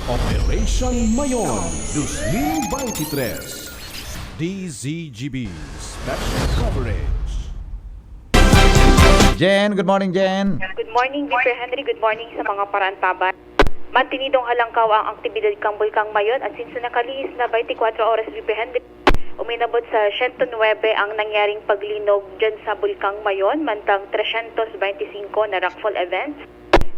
Operation Mayon 2023 DZGB Special Coverage. Jen, good morning, Jen. Good morning, Mr. Henry. Good morning sa mga parantaban. Mantinidong halangkaw ang aktibidad kang Bulkang Mayon at since nakalihis na 24 oras, Mr. Henry, uminabot sa 109 ang nangyaring paglinog dyan sa Bulkang Mayon, mantang 325 na rockfall events,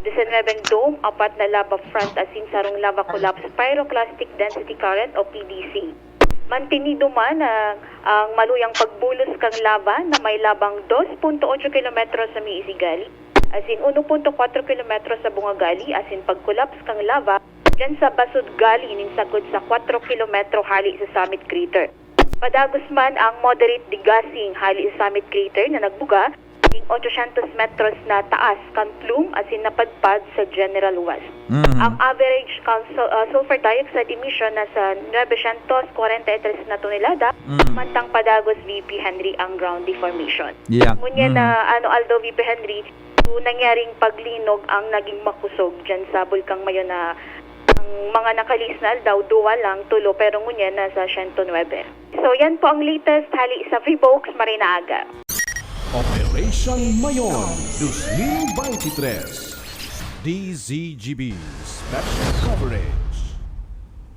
19 dome, 4 na lava front asin sarong lava collapse, pyroclastic density current o PDC. Mantinido man ang maluyang pagbulos kang lava na may labang 2.8 km sa Miisigali, asin 1.4 km sa Bungagali, asin pagkulaps kang lava dyan sa Basud Gali ininsagod sa 4 km hali sa Summit Crater. Padagos man ang moderate degassing hali sa Summit Crater na nagbuga ng 800 metros na taas kan plume asin napadpad sa General West. Ang average sulfur dioxide emission nasa 943 na tonelada, mantang Padagos VP Henry ang ground deformation. Yeah. Ngunyan na Aldo VP Henry, nangyaring paglinog ang naging makusog dyan sa Bulkang Mayon na ang mga nakalis na daw duwa lang tulo pero ngunyan nasa 109. So yan po ang latest hali sa Free Oaks, Marinaga. Operation Mayon 2023 DZGB Special Coverage.